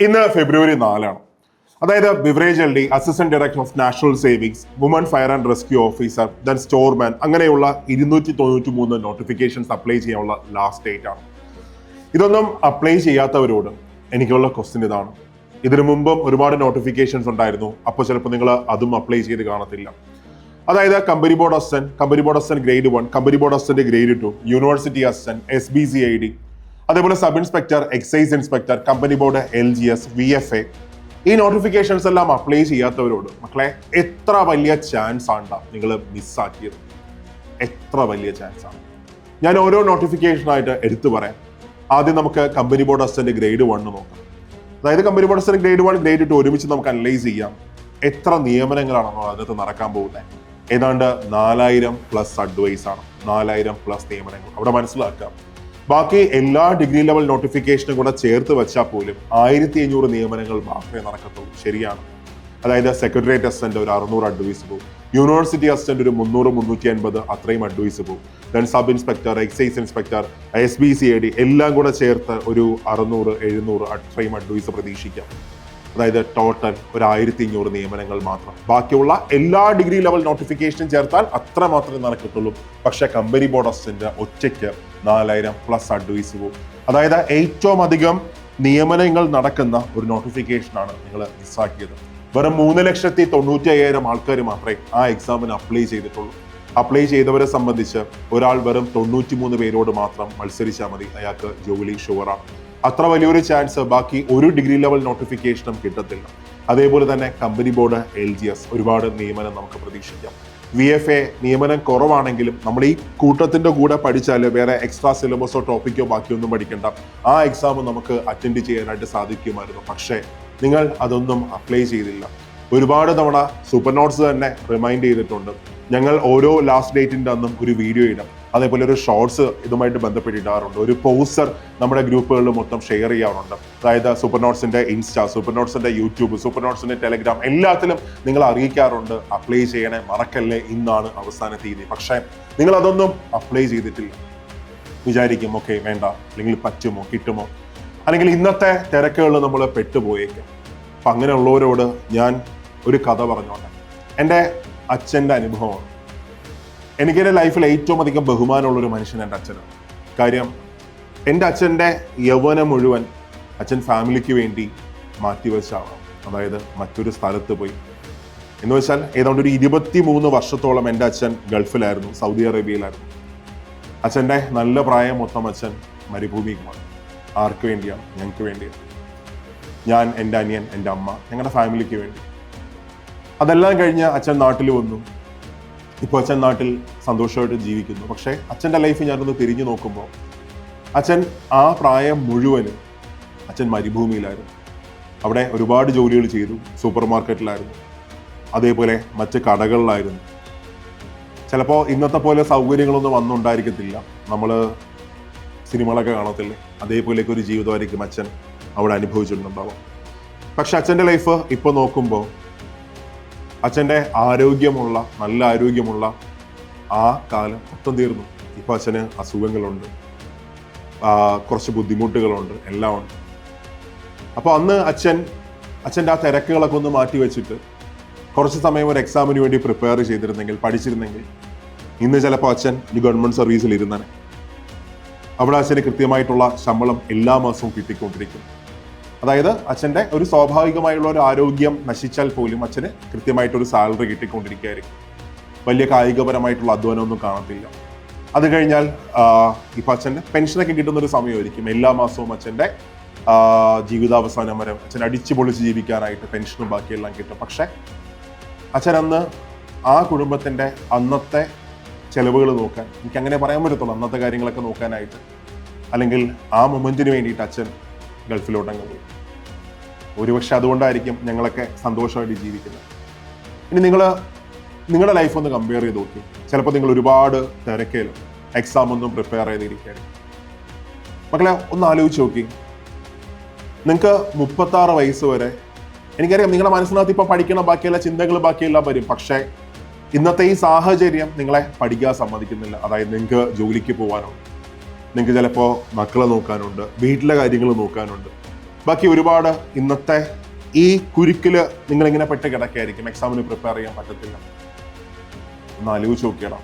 ഇന്ന് ഫെബ്രുവരി 4 അതായത് beverage L D, assistant director of national savings, woman fire and rescue officer, then സ്റ്റോർമാൻ, അങ്ങനെയുള്ള 293 notifications apply ചെയ്യാനുള്ള last date ആണ്. ഇതൊന്നും അപ്ലൈ ചെയ്യാത്തവരോട് എനിക്കുള്ള ക്വസ്റ്റ്യൻ ഇതാണ്. ഇതിനു മുമ്പും ഒരുപാട് നോട്ടിഫിക്കേഷൻസ് ഉണ്ടായിരുന്നു. അപ്പോൾ ചിലപ്പോൾ നിങ്ങൾ അതും അപ്ലൈ ചെയ്ത് കാണത്തില്ല. അതായത് company board assistant grade 1, company board assistant grade 2, university assistant, SBCID, അതേപോലെ sub inspector, excise inspector, company board, LGS, VFA, ഈ നോട്ടിഫിക്കേഷൻസ് എല്ലാം അപ്ലൈ ചെയ്യാത്തവരോട് മക്കളെ എത്ര വലിയ ചാൻസ് ആണ് നിങ്ങൾ മിസ്സാക്കിയത്. എത്ര വലിയ ചാൻസ് ആണ്. ഞാൻ ഓരോ നോട്ടിഫിക്കേഷനായിട്ട് എടുത്തു പറയാം. ആദ്യം നമുക്ക് കമ്പനി ബോർഡ് അസിസ്റ്റന്റ് ഗ്രേഡ് 1 നോക്കാം. അതായത് company board assistant grade 1, grade 2 ഒരുമിച്ച് നമുക്ക് അനലൈസ് ചെയ്യാം. എത്ര നിയമനങ്ങളാണോ അതിനകത്ത് നടക്കാൻ പോകുന്നത്. ഏതാണ്ട് 4000+ അഡ്വൈസ് ആണ്. 4000+ നിയമനങ്ങൾ അവിടെ മനസ്സിലാക്കാം. ബാക്കി എല്ലാ ഡിഗ്രി ലെവൽ നോട്ടിഫിക്കേഷനും കൂടെ ചേർത്ത് വെച്ചാൽ പോലും 1500 നിയമനങ്ങൾ മാത്രമേ നടക്കത്തുള്ളൂ. ശരിയാണ്. അതായത് സെക്രട്ടേറിയറ്റ് അസിസ്റ്റന്റ് ഒരു 600 അഡ്വൈസ് പോകും, യൂണിവേഴ്സിറ്റി അസിസ്റ്റന്റ് ഒരു 300-350 അത്രയും അഡ്വൈസ് പോകും, then sub inspector, excise inspector, SBCID എല്ലാം കൂടെ ചേർത്ത് ഒരു 600-700 അത്രയും അഡ്വൈസ് പ്രതീക്ഷിക്കാം. അതായത് ടോട്ടൽ ഒരു 1500 നിയമനങ്ങൾ മാത്രം. ബാക്കിയുള്ള എല്ലാ ഡിഗ്രി ലെവൽ നോട്ടിഫിക്കേഷനും ചേർത്താൽ അത്ര മാത്രമേ നടക്കത്തുള്ളൂ. പക്ഷെ കമ്പനി ബോർഡ് അസിസ്റ്റന്റ് ഒറ്റയ്ക്ക് 4000+ അഡ്വൈസ് പോകും. അതായത് ഏറ്റവും അധികം നിയമനങ്ങൾ നടക്കുന്ന ഒരു നോട്ടിഫിക്കേഷനാണ് നിങ്ങൾ മിസ്സാക്കിയത്. വെറും 3,95,000 ആൾക്കാർ മാത്രമേ ആ എക്സാമിന് അപ്ലൈ ചെയ്തിട്ടുള്ളൂ. അപ്ലൈ ചെയ്തവരെ സംബന്ധിച്ച് ഒരാൾ വെറും 93 പേരോട് മാത്രം മത്സരിച്ചാൽ മതി, അയാൾക്ക് ജോലി ഷുവറാണ്. അത്ര വലിയൊരു ചാൻസ് ബാക്കി ഒരു ഡിഗ്രി ലെവൽ നോട്ടിഫിക്കേഷനും കിട്ടത്തില്ല. അതേപോലെ തന്നെ കമ്പനി ബോർഡ്, LGS ഒരുപാട് നിയമനം നമുക്ക് പ്രതീക്ഷിക്കാം. VFA നിയമനം കുറവാണെങ്കിലും നമ്മൾ ഈ കൂട്ടത്തിന്റെ കൂടെ പഠിച്ചാൽ വേറെ എക്സ്ട്രാ സിലബസോ ടോപ്പിക്കോ ബാക്കിയൊന്നും പഠിക്കേണ്ട. ആ എക്സാം നമുക്ക് അറ്റൻഡ് ചെയ്യാനായിട്ട് സാധിക്കുമായിരുന്നു. പക്ഷേ നിങ്ങൾ അതൊന്നും അപ്ലൈ ചെയ്തില്ല. ഒരുപാട് തവണ സൂപ്പർ നോട്ട്സ് തന്നെ റിമൈൻഡ് ചെയ്തിട്ടുണ്ട്. ഞങ്ങൾ ഓരോ ലാസ്റ്റ് ഡേറ്റിന്റെ അന്നും ഒരു വീഡിയോ ഇടാം. അതേപോലെ ഒരു ഷോർട്സ് ഇതുമായിട്ട് ബന്ധപ്പെട്ടിടാറുണ്ട്. ഒരു പോസ്റ്റർ നമ്മുടെ ഗ്രൂപ്പുകളിൽ മൊത്തം ഷെയർ ചെയ്യാറുണ്ട്. അതായത് സൂപ്പർ നോട്ട്സിന്റെ ഇൻസ്റ്റാ, സൂപ്പർ നോട്ട്സിന്റെ യൂട്യൂബ്, സൂപ്പർ നോട്ട്സിന്റെ ടെലഗ്രാം എല്ലാത്തിലും നിങ്ങൾ അറിയിക്കാറുണ്ട്. അപ്ലൈ ചെയ്യണേ, മറക്കല്ലേ, ഇന്നാണ് അവസാന തീയതി. പക്ഷേ നിങ്ങൾ അതൊന്നും അപ്ലൈ ചെയ്തിട്ടില്ല. വിചാരിക്കും ഓക്കെ വേണ്ട, അല്ലെങ്കിൽ പറ്റുമോ, കിട്ടുമോ, അല്ലെങ്കിൽ ഇന്നത്തെ തിരക്കുകളിൽ നമ്മൾ പെട്ടുപോയേക്കും. അപ്പം അങ്ങനെയുള്ളവരോട് ഞാൻ ഒരു കഥ പറഞ്ഞോട്ടെ. എൻ്റെ അച്ഛൻ്റെ അനുഭവമാണ്. എനിക്കെൻ്റെ ലൈഫിൽ ഏറ്റവും അധികം ബഹുമാനമുള്ളൊരു മനുഷ്യൻ എൻ്റെ അച്ഛനാണ്. കാര്യം എൻ്റെ അച്ഛൻ്റെ യൗവനം മുഴുവൻ അച്ഛൻ ഫാമിലിക്ക് വേണ്ടി മാറ്റിവെച്ച ആളാണ്. അതായത് മറ്റൊരു സ്ഥലത്ത് പോയി എന്ന് വെച്ചാൽ ഏതാണ്ട് ഒരു 23 വർഷത്തോളം എൻ്റെ അച്ഛൻ ഗൾഫിലായിരുന്നു, സൗദി അറേബ്യയിലായിരുന്നു. അച്ഛൻ്റെ നല്ല പ്രായം മൊത്തം അച്ഛൻ മരുഭൂമിക്കുമാണ്. ആർക്ക് വേണ്ടിയാണ്? ഞങ്ങൾക്ക് വേണ്ടിയാണ്. ഞാൻ, എൻ്റെ അനിയൻ, എൻ്റെ അമ്മ, ഞങ്ങളുടെ ഫാമിലിക്ക് വേണ്ടി. അതെല്ലാം കഴിഞ്ഞ് അച്ഛൻ നാട്ടിൽ വന്നു. ഇപ്പോൾ അച്ഛൻ നാട്ടിൽ സന്തോഷമായിട്ട് ജീവിക്കുന്നു. പക്ഷേ അച്ഛൻ്റെ ലൈഫ് ഞാനൊന്ന് തിരിഞ്ഞു നോക്കുമ്പോൾ അച്ഛൻ ആ പ്രായം മുഴുവനും അച്ഛൻ മരുഭൂമിയിലായിരുന്നു. അവിടെ ഒരുപാട് ജോലികൾ ചെയ്തു. സൂപ്പർ മാർക്കറ്റിലായിരുന്നു, അതേപോലെ മറ്റ് കടകളിലായിരുന്നു. ചിലപ്പോൾ ഇന്നത്തെ പോലെ സൗകര്യങ്ങളൊന്നും വന്നുണ്ടായിരിക്കത്തില്ല. നമ്മൾ സിനിമകളൊക്കെ കാണത്തില്ലേ, അതേപോലെയൊക്കെ ഒരു ജീവിതമായിരിക്കും അച്ഛൻ അവിടെ അനുഭവിച്ചിട്ടുണ്ടാവും. പക്ഷെ അച്ഛൻ്റെ ലൈഫ് ഇപ്പോൾ നോക്കുമ്പോൾ അച്ഛൻ്റെ നല്ല ആരോഗ്യമുള്ള ആ കാലം മൊത്തം തീർന്നു. ഇപ്പോൾ അച്ഛന് അസുഖങ്ങളുണ്ട്, കുറച്ച് ബുദ്ധിമുട്ടുകളുണ്ട്, എല്ലാം ഉണ്ട്. അപ്പോൾ അന്ന് അച്ഛൻ്റെ ആ തിരക്കുകളൊക്കെ ഒന്ന് മാറ്റി വെച്ചിട്ട് കുറച്ച് സമയം ഒരു എക്സാമിന് വേണ്ടി പ്രിപ്പയർ ചെയ്തിരുന്നെങ്കിൽ, പഠിച്ചിരുന്നെങ്കിൽ ഇന്ന് ചിലപ്പോൾ അച്ഛൻ ഈ ഗവൺമെൻറ് സർവീസിൽ ഇരുന്നനെ. അവിടെ അച്ഛന് കൃത്യമായിട്ടുള്ള ശമ്പളം എല്ലാ മാസവും കിട്ടിക്കൊണ്ടിരിക്കും. അതായത് അച്ഛൻ്റെ ഒരു സ്വാഭാവികമായുള്ള ഒരു ആരോഗ്യം നശിച്ചാൽ പോലും അച്ഛന് കൃത്യമായിട്ടൊരു സാലറി കിട്ടിക്കൊണ്ടിരിക്കുകയായിരിക്കും. വലിയ കായികപരമായിട്ടുള്ള അധ്വാനമൊന്നും കാണത്തില്ല. അത് കഴിഞ്ഞാൽ ഇപ്പം അച്ഛൻ്റെ പെൻഷനൊക്കെ കിട്ടുന്നൊരു സമയമായിരിക്കും. എല്ലാ മാസവും അച്ഛൻ്റെ ജീവിതാവസാനം വരെ അച്ഛൻ അടിച്ചു പൊളിച്ച് ജീവിക്കാനായിട്ട് പെൻഷനും ബാക്കിയെല്ലാം കിട്ടും. പക്ഷെ അച്ഛൻ അന്ന് ആ കുടുംബത്തിൻ്റെ അന്നത്തെ ചെലവുകൾ നോക്കാൻ, എനിക്ക് അങ്ങനെ പറയാൻ പറ്റത്തുള്ളൂ, അന്നത്തെ കാര്യങ്ങളൊക്കെ നോക്കാനായിട്ട്, അല്ലെങ്കിൽ ആ മൊമെന്റിന് വേണ്ടിയിട്ട് അച്ഛൻ ഗൾഫിലോട്ടങ്ങ് പോയി. ഒരുപക്ഷെ അതുകൊണ്ടായിരിക്കും ഞങ്ങളൊക്കെ സന്തോഷമായിട്ട് ജീവിക്കുന്നത്. ഇനി നിങ്ങളുടെ ലൈഫ് ഒന്ന് കമ്പയർ ചെയ്ത് നോക്കി. ചിലപ്പോൾ നിങ്ങൾ ഒരുപാട് തിരക്കേലും എക്സാം ഒന്നും പ്രിപ്പയർ ചെയ്തിരിക്കുകയായിരിക്കും. മക്കളെ ഒന്ന് ആലോചിച്ച് നോക്കി. നിങ്ങൾക്ക് 36 വയസ്സ് വരെ, എനിക്കറിയാം നിങ്ങളുടെ മനസ്സിനകത്ത് ഇപ്പോൾ പഠിക്കണ ബാക്കിയുള്ള ചിന്തകൾ ബാക്കിയെല്ലാം വരും. പക്ഷേ ഇന്നത്തെ ഈ സാഹചര്യം നിങ്ങളെ പഠിക്കാൻ സമ്മതിക്കുന്നില്ല. അതായത് നിങ്ങൾക്ക് ജോലിക്ക് പോകാനുണ്ട്, നിങ്ങൾക്ക് ചിലപ്പോൾ മക്കളെ നോക്കാനുണ്ട്, വീട്ടിലെ കാര്യങ്ങൾ നോക്കാനുണ്ട്. ബാക്കി ഒരുപാട് ഇന്നത്തെ ഈ കുരുക്കിൽ നിങ്ങളിങ്ങനെ പെട്ട് കിടക്കായിരിക്കും, എക്സാമിന് പ്രിപ്പയർ ചെയ്യാൻ പറ്റത്തില്ല. ഒന്ന് ആലോചിച്ച് നോക്കിയടാ.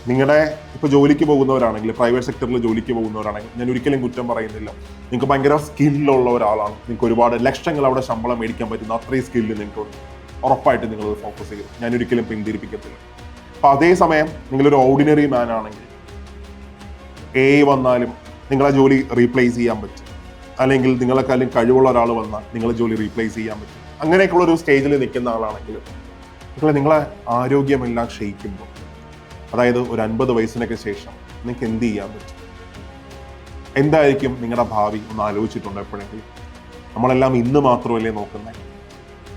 നിങ്ങളുടെ ഇപ്പോൾ ജോലിക്ക് പോകുന്നവരാണെങ്കിൽ, പ്രൈവറ്റ് സെക്ടറിൽ ജോലിക്ക് പോകുന്നവരാണെങ്കിൽ ഞാൻ ഒരിക്കലും കുറ്റം പറയുന്നില്ല. നിങ്ങൾക്ക് ഭയങ്കര സ്കില്ലുള്ള ഒരാളാണ്, നിങ്ങൾക്ക് ഒരുപാട് ലക്ഷങ്ങൾ അവിടെ ശമ്പളം മേടിക്കാൻ പറ്റുന്ന അത്രയും സ്കില്ല് നിങ്ങൾക്കുണ്ട്. ഉറപ്പായിട്ട് നിങ്ങളത് ഫോക്കസ് ചെയ്യും, ഞാൻ ഒരിക്കലും പിന്തിരിപ്പിക്കത്തില്ല. അപ്പം അതേസമയം നിങ്ങളൊരു ഓർഡിനറി മാൻ ആണെങ്കിൽ വന്നാലും നിങ്ങളെ ജോലി റീപ്ലേസ് ചെയ്യാൻ പറ്റും, അല്ലെങ്കിൽ നിങ്ങളെക്കാളും കഴിവുള്ള ഒരാൾ വന്നാൽ നിങ്ങളെ ജോലി റീപ്ലേസ് ചെയ്യാൻ പറ്റും. അങ്ങനെയൊക്കെയുള്ള ഒരു സ്റ്റേജിൽ നിൽക്കുന്ന ആളാണെങ്കിൽ നിങ്ങളെ ആരോഗ്യമെല്ലാം ക്ഷയിക്കുമ്പോൾ, അതായത് ഒരു 50 വയസ്സിനൊക്കെ ശേഷം നിങ്ങൾക്ക് എന്ത് ചെയ്യാൻ പറ്റും? എന്തായിരിക്കും നിങ്ങളുടെ ഭാവി? ഒന്ന് ആലോചിച്ചിട്ടുണ്ടോ എപ്പോഴെങ്കിലും? നമ്മളെല്ലാം ഇന്ന് മാത്രമല്ലേ നോക്കുന്നത്.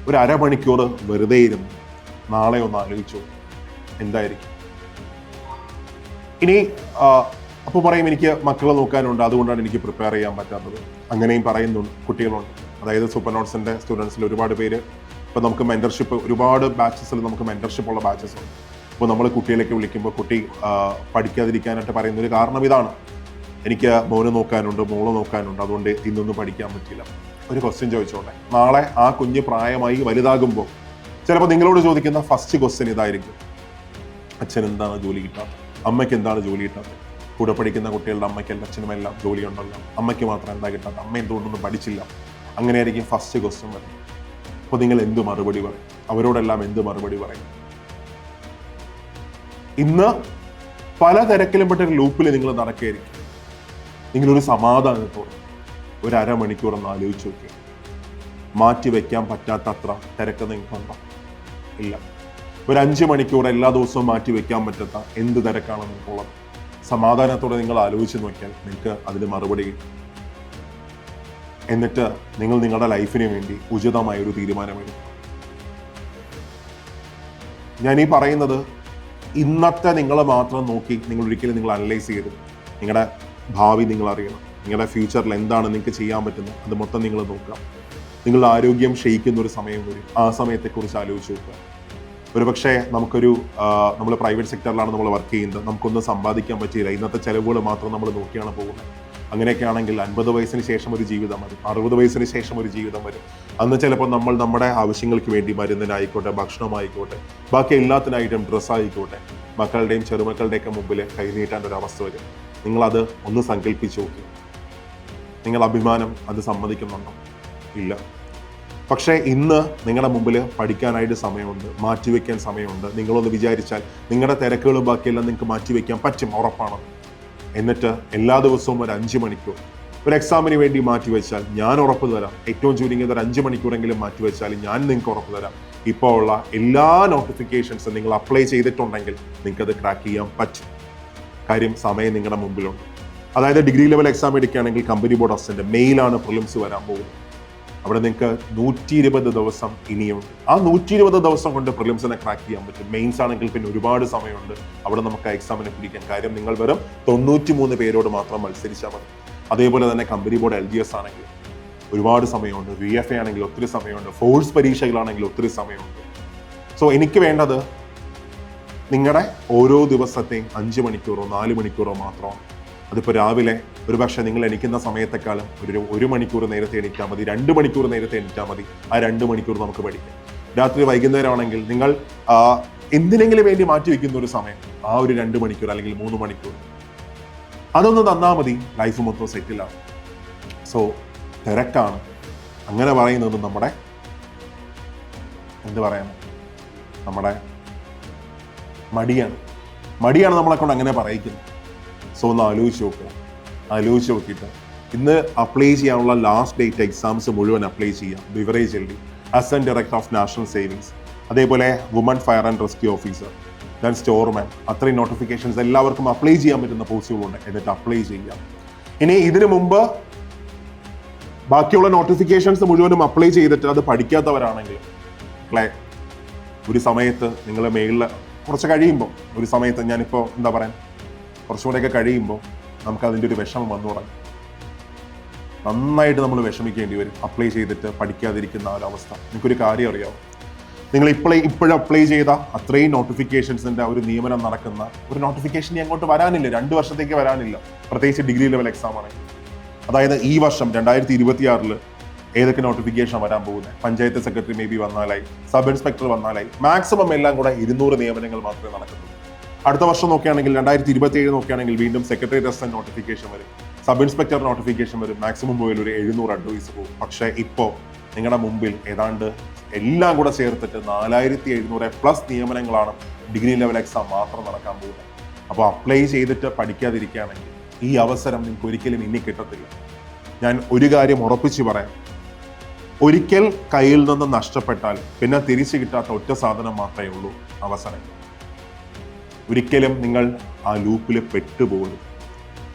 ഒരു അരമണിക്കൂർ വെറുതെ ഇരുന്ന് നാളെ ഒന്ന് ആലോചിച്ചു എന്തായിരിക്കും. ഇനി അപ്പോൾ പറയും എനിക്ക് മക്കളെ നോക്കാനുണ്ട്, അതുകൊണ്ടാണ് എനിക്ക് പ്രിപ്പയർ ചെയ്യാൻ പറ്റാത്തത്. അങ്ങനെയും പറയുന്നുണ്ട് കുട്ടികളുണ്ട്. അതായത് സൂപ്പർ നോട്ട്സിൻ്റെ സ്റ്റുഡൻസിൽ ഒരുപാട് പേര് ഇപ്പോൾ നമുക്ക് മെൻറ്റർഷിപ്പ്, ഒരുപാട് ബാച്ചസിൽ നമുക്ക് മെൻറ്റർഷിപ്പ് ഉള്ള ബാച്ചസ് ഉണ്ട്. അപ്പോൾ നമ്മൾ കുട്ടികളേക്ക് വിളിക്കുമ്പോൾ കുട്ടി പഠിക്കാതിരിക്കാനായിട്ട് പറയുന്നൊരു കാരണം ഇതാണ്, എനിക്ക് മോനെ നോക്കാനുണ്ട്, മോളെ നോക്കാനുണ്ട്, അതുകൊണ്ട് ഇന്നൊന്നും പഠിക്കാൻ പറ്റില്ല. ഒരു ക്വസ്റ്റ്യൻ ചോദിച്ചോട്ടെ, നാളെ ആ കുഞ്ഞ് പ്രായമായി വലുതാകുമ്പോൾ ചിലപ്പോൾ നിങ്ങളോട് ചോദിക്കുന്ന ഫസ്റ്റ് ക്വസ്റ്റ്യൻ ഇതായിരിക്കും, അച്ഛൻ എന്താണ് ജോലി കിട്ടാത്തത്, അമ്മയ്ക്ക് എന്താണ് ജോലി കിട്ടാത്തത്? കൂടെ പഠിക്കുന്ന കുട്ടികളുടെ അമ്മയ്ക്കും അച്ഛനും എല്ലാം ജോലി ഉണ്ടല്ലോ, അമ്മയ്ക്ക് മാത്രം എന്താ കിട്ടാത്തത്, അമ്മ എന്തുകൊണ്ടൊന്നും പഠിച്ചില്ല? അങ്ങനെയായിരിക്കും ഫസ്റ്റ് ക്വസ്റ്റ്യൻ വരുന്നത്. അപ്പോൾ നിങ്ങൾ എന്ത് മറുപടി പറയും? അവരോടെല്ലാം എന്ത് മറുപടി പറയും? ഇന്ന് പല തിരക്കിലും പെട്ടൊരു ലൂപ്പിൽ നിങ്ങൾ നടക്കുകയായിരിക്കും. നിങ്ങളൊരു സമാധാനത്തോടെ ഒരു അരമണിക്കൂർ ഒന്ന് ആലോചിച്ച് നോക്കി. മാറ്റി വയ്ക്കാൻ പറ്റാത്ത അത്ര തിരക്ക് നിങ്ങൾക്കുണ്ടോ? ഇല്ല. ഒരു 5 മണിക്കൂർ എല്ലാ ദിവസവും മാറ്റി വയ്ക്കാൻ പറ്റാത്ത എന്ത് തിരക്കാണ് നിങ്ങൾക്കുള്ളത്? സമാധാനത്തോടെ നിങ്ങൾ ആലോചിച്ച് നോക്കിയാൽ നിങ്ങൾക്ക് അതിന് മറുപടി കിട്ടും. എന്നിട്ട് നിങ്ങൾ നിങ്ങളുടെ ലൈഫിന് വേണ്ടി ഉചിതമായ ഒരു തീരുമാനമെടുക്കും. ഞാനീ പറയുന്നത് ഇന്നത്തെ നിങ്ങളെ മാത്രം നോക്കി നിങ്ങൾ ഒരിക്കലും നിങ്ങൾ അനലൈസ് ചെയ്യരുത്. നിങ്ങളുടെ ഭാവി നിങ്ങൾ അറിയണം. നിങ്ങളുടെ ഫ്യൂച്ചറിൽ എന്താണ് നിങ്ങൾക്ക് ചെയ്യാൻ പറ്റുന്നത് അത് മൊത്തം നിങ്ങൾ നോക്കുക. നിങ്ങളുടെ ആരോഗ്യം ക്ഷയിക്കുന്ന ഒരു സമയം വരും, ആ സമയത്തെക്കുറിച്ച് ആലോചിച്ച് നോക്കുക. ഒരുപക്ഷെ നമ്മൾ പ്രൈവറ്റ് സെക്ടറിലാണ് നമ്മൾ വർക്ക് ചെയ്യുന്നത്, നമുക്കൊന്നും സമ്പാദിക്കാൻ പറ്റിയില്ല, ഇന്നത്തെ ചിലവുകൾ മാത്രം നമ്മൾ നോക്കിയാണ് പോകുന്നത്. അങ്ങനെയൊക്കെ ആണെങ്കിൽ 50 വയസ്സിന് ശേഷം ഒരു ജീവിതം വരും, 60 വയസ്സിന് ശേഷം ഒരു ജീവിതം വരും. അന്ന് ചിലപ്പോൾ നമ്മൾ നമ്മുടെ ആവശ്യങ്ങൾക്ക് വേണ്ടി മരുന്നിനായിക്കോട്ടെ, ഭക്ഷണമായിക്കോട്ടെ, ബാക്കി എല്ലാത്തിനായിട്ടും ഡ്രസ്സായിക്കോട്ടെ, മക്കളുടെയും ചെറുമക്കളുടെയൊക്കെ മുമ്പിൽ കൈനീട്ടാൻ ഒരു അവസ്ഥ വരും. നിങ്ങളത് ഒന്ന് സങ്കല്പിച്ച് നോക്കി. നിങ്ങൾ അഭിമാനം അത് സമ്മതിക്കുന്നുണ്ടോ? ഇല്ല. പക്ഷേ ഇന്ന് നിങ്ങളുടെ മുമ്പിൽ പഠിക്കാനായിട്ട് സമയമുണ്ട്, മാറ്റിവെക്കാൻ സമയമുണ്ട്. നിങ്ങളൊന്ന് വിചാരിച്ചാൽ നിങ്ങളുടെ തിരക്കുകളും ബാക്കിയെല്ലാം നിങ്ങൾക്ക് മാറ്റിവെക്കാൻ പറ്റും, ഉറപ്പാണ്. എന്നിട്ട് എല്ലാ ദിവസവും ഒരു 5 മണിക്കൂർ ഒരു എക്സാമിന് വേണ്ടി മാറ്റിവെച്ചാൽ ഞാൻ ഉറപ്പ് തരാം, ഏറ്റവും ചുരുങ്ങിയത് ഒരു 5 മണിക്കൂറെങ്കിലും മാറ്റിവെച്ചാൽ ഞാൻ നിങ്ങൾക്ക് ഉറപ്പ് തരാം, ഇപ്പോൾ ഉള്ള എല്ലാ നോട്ടിഫിക്കേഷൻസും നിങ്ങൾ അപ്ലൈ ചെയ്തിട്ടുണ്ടെങ്കിൽ നിങ്ങൾക്കത് ക്രാക്ക് ചെയ്യാൻ പറ്റും. കാര്യം സമയം നിങ്ങളുടെ മുമ്പിലുണ്ട്. അതായത് ഡിഗ്രി ലെവൽ എക്സാം എടുക്കുകയാണെങ്കിൽ കമ്പനി ബോർഡ് അസിസ്റ്റന്റ് മെയിലാണ് പ്രിലിംസ് വരാൻ പോകുന്നത്. അവിടെ നിങ്ങൾക്ക് 120 ദിവസം ഇനിയുണ്ട്. ആ 120 ദിവസം കൊണ്ട് പ്രിലിംസിനെ ക്രാക്ക് ചെയ്യാൻ പറ്റും. മെയിൻസ് ആണെങ്കിൽ പിന്നെ ഒരുപാട് സമയമുണ്ട് അവിടെ നമുക്ക് എക്സാമിനെ പിടിക്കാൻ. കാര്യം നിങ്ങൾ വെറും 93 പേരോട് മാത്രം മത്സരിച്ചാൽ മതി. അതേപോലെ തന്നെ കമ്പനി ബോർഡ് LGS ആണെങ്കിൽ ഒരുപാട് സമയമുണ്ട്, VFA ആണെങ്കിൽ ഒത്തിരി സമയമുണ്ട്, ഫോഴ്സ് പരീക്ഷകളാണെങ്കിൽ ഒത്തിരി സമയമുണ്ട്. സോ എനിക്ക് വേണ്ടത് നിങ്ങളുടെ ഓരോ ദിവസത്തെയും 5 മണിക്കൂറോ 4 മണിക്കൂറോ മാത്രമാണ്. അതിപ്പോൾ രാവിലെ ഒരുപക്ഷെ നിങ്ങൾ എണീക്കുന്ന സമയത്തെക്കാളും ഒരു മണിക്കൂർ നേരത്തെ എണീറ്റാൽ മതി, 2 മണിക്കൂർ നേരത്തെ എണീറ്റാൽ മതി. ആ 2 മണിക്കൂർ നമുക്ക് പഠിക്കാം. രാത്രി വൈകുന്നേരമാണെങ്കിൽ നിങ്ങൾ എന്തിനെങ്കിലും വേണ്ടി മാറ്റിവെക്കുന്ന ഒരു സമയം, ആ ഒരു 2 മണിക്കൂർ അല്ലെങ്കിൽ 3 മണിക്കൂർ അതൊന്ന് തന്നാൽ മതി, ലൈഫ് മൊത്തം സെറ്റിലാണ്. സോ തിരക്കാണ് അങ്ങനെ പറയുന്നത് നമ്മുടെ നമ്മുടെ മടിയാണ് നമ്മളെ കൊണ്ട് അങ്ങനെ പറയിക്കുന്നത്. സോ ഒന്ന് ആലോചിച്ച് നോക്കിയിട്ട് ഇന്ന് അപ്ലൈ ചെയ്യാനുള്ള ലാസ്റ്റ് ഡേറ്റ് എക്സാംസ് മുഴുവൻ അപ്ലൈ ചെയ്യാം. Beverage LD, assistant director of national savings, അതേപോലെ woman fire and rescue officer, then storeman, അത്രയും നോട്ടിഫിക്കേഷൻസ് എല്ലാവർക്കും അപ്ലൈ ചെയ്യാൻ പറ്റുന്ന പോസ്റ്റുകളുണ്ട്. എന്നിട്ട് അപ്ലൈ ചെയ്യാം. ഇനി ഇതിനു മുമ്പ് ബാക്കിയുള്ള നോട്ടിഫിക്കേഷൻസ് മുഴുവനും അപ്ലൈ ചെയ്തിട്ട് അത് പഠിക്കാത്തവരാണെങ്കിൽ ഒരു സമയത്ത് നിങ്ങൾ മെയിലിൽ കുറച്ച് കഴിയുമ്പോൾ, ഒരു സമയത്ത് ഞാനിപ്പോൾ കുറച്ചുകൂടെയൊക്കെ കഴിയുമ്പോൾ നമുക്ക് അതിൻ്റെ ഒരു വിഷമം വന്നു തുടങ്ങും. നന്നായിട്ട് നമ്മൾ വിഷമിക്കേണ്ടി വരും അപ്ലൈ ചെയ്തിട്ട് പഠിക്കാതിരിക്കുന്ന ആ ഒരു അവസ്ഥ. നിങ്ങൾക്കൊരു കാര്യം അറിയാമോ? നിങ്ങൾ ഇപ്പോഴും അപ്ലൈ ചെയ്ത അത്രയും നോട്ടിഫിക്കേഷൻസിൻ്റെ ഒരു നിയമനം നടക്കുന്ന ഒരു നോട്ടിഫിക്കേഷൻ അങ്ങോട്ട് വരാനില്ല, 2 വർഷത്തേക്ക് വരാനില്ല. പ്രത്യേകിച്ച് ഡിഗ്രി ലെവൽ എക്സാം ആണെങ്കിൽ. അതായത് ഈ വർഷം 2026 ഏതൊക്കെ നോട്ടിഫിക്കേഷൻ വരാൻ പോകുന്നത്, പഞ്ചായത്ത് സെക്രട്ടറി മേ ബി വന്നാലായി, സബ് ഇൻസ്പെക്ടർ വന്നാലായി, മാക്സിമം എല്ലാം കൂടെ 200 നിയമനങ്ങൾ മാത്രമേ നടക്കുന്നുള്ളൂ. അടുത്ത വർഷം നോക്കുകയാണെങ്കിൽ 2027 നോക്കുകയാണെങ്കിൽ വീണ്ടും സെക്രട്ടറി അസിസ്റ്റന്റ് നോട്ടിഫിക്കേഷൻ വരും, സബ് ഇൻസ്പെക്ടർ നോട്ടിഫിക്കേഷൻ വരും, മാക്സിമം പോയാൽ ഒരു 700 അഡ്വൈസ് പോകും. പക്ഷേ ഇപ്പോൾ നിങ്ങളുടെ മുമ്പിൽ ഏതാണ്ട് എല്ലാം കൂടെ ചേർത്തിട്ട് 4700+ നിയമനങ്ങളാണ് ഡിഗ്രി ലെവൽ എക്സാം മാത്രം നടക്കാൻ പോകുന്നത്. അപ്പോൾ അപ്ലൈ ചെയ്തിട്ട് പഠിക്കാതിരിക്കുകയാണെങ്കിൽ ഈ അവസരം നിങ്ങൾക്ക് ഒരിക്കലും ഇനി കിട്ടത്തില്ല. ഞാൻ ഒരു കാര്യം ഉറപ്പിച്ച് പറയാം, ഒരിക്കൽ കയ്യിൽ നിന്ന് നഷ്ടപ്പെട്ടാൽ പിന്നെ തിരിച്ചു കിട്ടാത്ത ഒറ്റ സാധനം മാത്രമേ ഉള്ളൂ, അവസരം. ഒരിക്കലും നിങ്ങൾ ആ ലൂപ്പിൽ പെട്ടുപോകരുത്.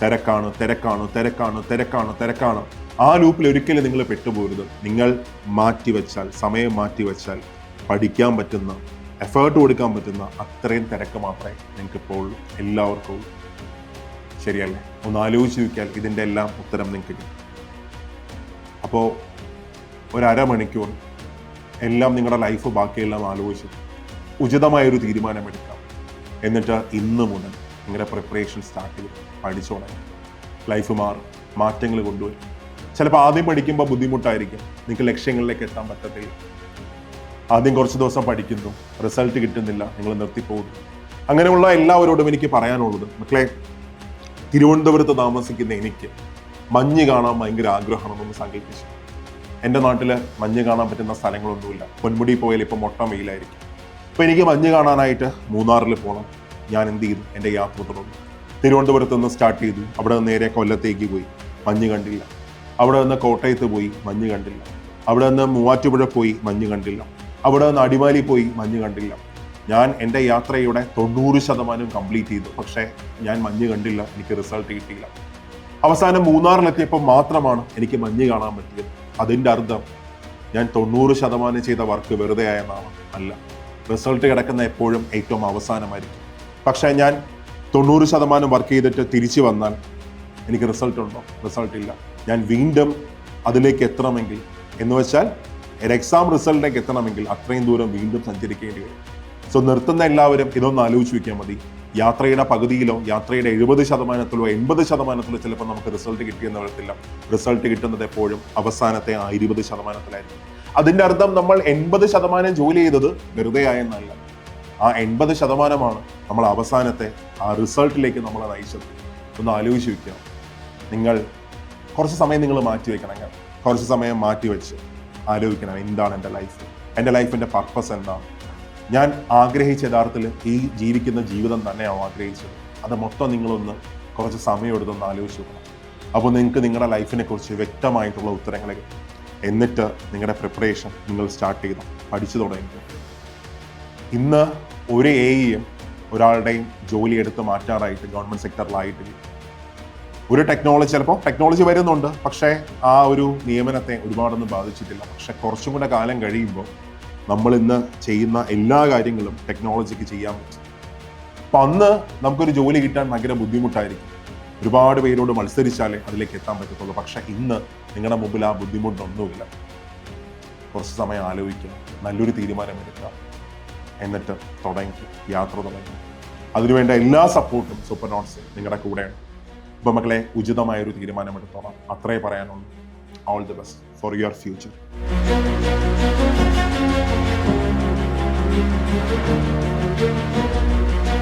തിരക്കാണ് തിരക്കാണ് തിരക്കാണ് തിരക്കാണ് തിരക്കാണ്, ആ ലൂപ്പിൽ ഒരിക്കലും നിങ്ങൾ പെട്ടുപോകരുത്. നിങ്ങൾ മാറ്റിവെച്ചാൽ, സമയം മാറ്റിവെച്ചാൽ പഠിക്കാൻ പറ്റുന്ന, എഫേർട്ട് കൊടുക്കാൻ പറ്റുന്ന അത്രയും തിരക്ക് മാത്രമേ നിങ്ങൾക്ക് ഇപ്പോൾ ഉള്ളൂ, എല്ലാവർക്കും ഉള്ളൂ. ശരിയല്ലേ? ഒന്ന് ആലോചിച്ച് നോക്കിയാൽ ഇതിൻ്റെ എല്ലാം ഉത്തരം നിങ്ങൾക്ക് കിട്ടും. അപ്പോൾ ഒരു അരമണിക്കൂർ എല്ലാം നിങ്ങളുടെ ലൈഫ് ബാക്കിയെല്ലാം ആലോചിച്ച് ഉചിതമായൊരു തീരുമാനമെടുക്കാം. എന്നിട്ട് ഇന്ന് മുതൽ നിങ്ങളുടെ പ്രിപ്പറേഷൻ സ്റ്റാർട്ട് ചെയ്ത് പഠിച്ചു തുടങ്ങി. ലൈഫ് മാറും, മാറ്റങ്ങൾ കൊണ്ടുവരും. ചിലപ്പോൾ ആദ്യം പഠിക്കുമ്പോൾ ബുദ്ധിമുട്ടായിരിക്കും, നിങ്ങൾക്ക് ലക്ഷ്യങ്ങളിലേക്ക് എത്താൻ പറ്റത്തില്ല. ആദ്യം കുറച്ച് ദിവസം പഠിക്കുന്നു, റിസൾട്ട് കിട്ടുന്നില്ല, നിങ്ങൾ നിർത്തിപ്പോകുന്നു. അങ്ങനെയുള്ള എല്ലാവരോടും എനിക്ക് പറയാനുള്ളത്, മക്കളെ, തിരുവനന്തപുരത്ത് താമസിക്കുന്ന എനിക്ക് മഞ്ഞ് കാണാൻ ഭയങ്കര ആഗ്രഹമാണെന്നൊന്ന് സങ്കല്പിച്ചു. എൻ്റെ നാട്ടിൽ മഞ്ഞ് കാണാൻ പറ്റുന്ന സ്ഥലങ്ങളൊന്നുമില്ല. പൊന്മുടി പോയാൽ ഇപ്പോൾ മൊട്ട വെയിലായിരിക്കും. അപ്പോൾ എനിക്ക് മഞ്ഞ് കാണാനായിട്ട് മൂന്നാറിൽ പോകണം. ഞാൻ എന്ത് ചെയ്തു? എൻ്റെ യാത്ര തുടർന്നു. തിരുവനന്തപുരത്ത് നിന്ന് സ്റ്റാർട്ട് ചെയ്തു. അവിടെ നിന്ന് നേരെ കൊല്ലത്തേക്ക് പോയി, മഞ്ഞ് കണ്ടില്ല. അവിടെ നിന്ന് കോട്ടയത്ത് പോയി, മഞ്ഞ് കണ്ടില്ല. അവിടെ നിന്ന് മൂവാറ്റുപുഴ പോയി, മഞ്ഞ് കണ്ടില്ല. അവിടെ നിന്ന് അടിമാലി പോയി, മഞ്ഞ് കണ്ടില്ല. ഞാൻ എൻ്റെ യാത്രയുടെ 90% കംപ്ലീറ്റ് ചെയ്തു. പക്ഷേ ഞാൻ മഞ്ഞ് കണ്ടില്ല, എനിക്ക് റിസൾട്ട് കിട്ടിയില്ല. അവസാനം മൂന്നാറിലെത്തിയപ്പോൾ മാത്രമാണ് എനിക്ക് മഞ്ഞ് കാണാൻ പറ്റിയത്. അതിൻ്റെ അർത്ഥം ഞാൻ 90% ചെയ്ത വർക്ക് വെറുതെ ആയെന്നാണ്? അല്ല. റിസൾട്ട് കിടക്കുന്ന എപ്പോഴും ഏറ്റവും അവസാനമായിരിക്കും. പക്ഷേ ഞാൻ 90% വർക്ക് ചെയ്തിട്ട് തിരിച്ചു വന്നാൽ എനിക്ക് റിസൾട്ട് ഉണ്ടോ? റിസൾട്ട് ഇല്ല. ഞാൻ വീണ്ടും അതിലേക്ക് എത്തണമെങ്കിൽ, എന്ന് വെച്ചാൽ ഒരു എക്സാം റിസൾട്ടിലേക്ക് എത്തണമെങ്കിൽ അത്രയും ദൂരം വീണ്ടും സഞ്ചരിക്കേണ്ടി വരും. സോ നിർത്തുന്ന എല്ലാവരും ഇതൊന്ന് ആലോചിച്ച് വയ്ക്കാൻ മതി. യാത്രയുടെ പകുതിയിലോ യാത്രയുടെ 70%-ലോ 80%-ലോ ചിലപ്പോൾ നമുക്ക് റിസൾട്ട് കിട്ടിയെന്ന് വരത്തില്ല. റിസൾട്ട് കിട്ടുന്നത് എപ്പോഴും അവസാനത്തെ ആ 20%-ലായിരിക്കും. അതിൻ്റെ അർത്ഥം നമ്മൾ 80% ജോലി ചെയ്തത് വെറുതെ ആയെന്നല്ല. ആ 80%-മാണ് നമ്മൾ അവസാനത്തെ ആ റിസൾട്ടിലേക്ക് നമ്മളെ നയിച്ചത്. ഒന്ന് ആലോചിച്ച് വയ്ക്കുക. നിങ്ങൾ കുറച്ച് സമയം നിങ്ങൾ മാറ്റി വയ്ക്കണം. കുറച്ച് സമയം മാറ്റി വെച്ച് ആലോചിക്കണം, എന്താണ് എൻ്റെ ലൈഫ്, എൻ്റെ ലൈഫിൻ്റെ പർപ്പസ് എന്താണ്, ഞാൻ ആഗ്രഹിച്ച യഥാർത്ഥത്തിൽ ഈ ജീവിക്കുന്ന ജീവിതം തന്നെയാണ് ആഗ്രഹിച്ചത്. അത് മൊത്തം നിങ്ങളൊന്ന് കുറച്ച് സമയം എടുത്തൊന്ന് ആലോചിച്ച് നോക്കണം. അപ്പോൾ നിങ്ങൾക്ക് നിങ്ങളുടെ ലൈഫിനെ കുറിച്ച് വ്യക്തമായിട്ടുള്ള ഉത്തരങ്ങൾ കിട്ടും. എന്നിട്ട് നിങ്ങളുടെ പ്രിപ്പറേഷൻ നിങ്ങൾ സ്റ്റാർട്ട് ചെയ്തു, പഠിച്ചു തുടങ്ങി. ഇന്ന് ഒരു എയും ഒരാളുടെയും ജോലി എടുത്ത് മാറ്റാറായിട്ട് ഗവൺമെൻറ് സെക്ടറിലായിട്ടില്ല. ഒരു ടെക്നോളജി, ചിലപ്പോൾ ടെക്നോളജി വരുന്നുണ്ട്, പക്ഷേ ആ ഒരു നിയമനത്തെ ഒരുപാടൊന്നും ബാധിച്ചിട്ടില്ല. പക്ഷെ കുറച്ചും കൂടെ കാലം കഴിയുമ്പോൾ നമ്മൾ ഇന്ന് ചെയ്യുന്ന എല്ലാ കാര്യങ്ങളും ടെക്നോളജിക്ക് ചെയ്യാൻ പറ്റും. അപ്പം അന്ന് നമുക്കൊരു ജോലി കിട്ടാൻ ഭയങ്കര ബുദ്ധിമുട്ടായിരിക്കും. ഒരുപാട് പേരോട് മത്സരിച്ചാലേ അതിലേക്ക് എത്താൻ പറ്റത്തുള്ളൂ. പക്ഷെ ഇന്ന് നിങ്ങളുടെ മുമ്പിൽ ആ ബുദ്ധിമുട്ടൊന്നുമില്ല. കുറച്ച് സമയം ആലോചിക്കുക, നല്ലൊരു തീരുമാനമെടുക്കുക, എന്നിട്ട് യാത്ര തുടങ്ങി. അതിനുവേണ്ട എല്ലാ സപ്പോർട്ടും സൂപ്പർ നോട്ട്സ് നിങ്ങളുടെ കൂടെയാണ്. ഇപ്പം മക്കളെ, ഉചിതമായൊരു തീരുമാനമെടുത്തോളാം. അത്രേ പറയാനുള്ളൂ. All the best for your future.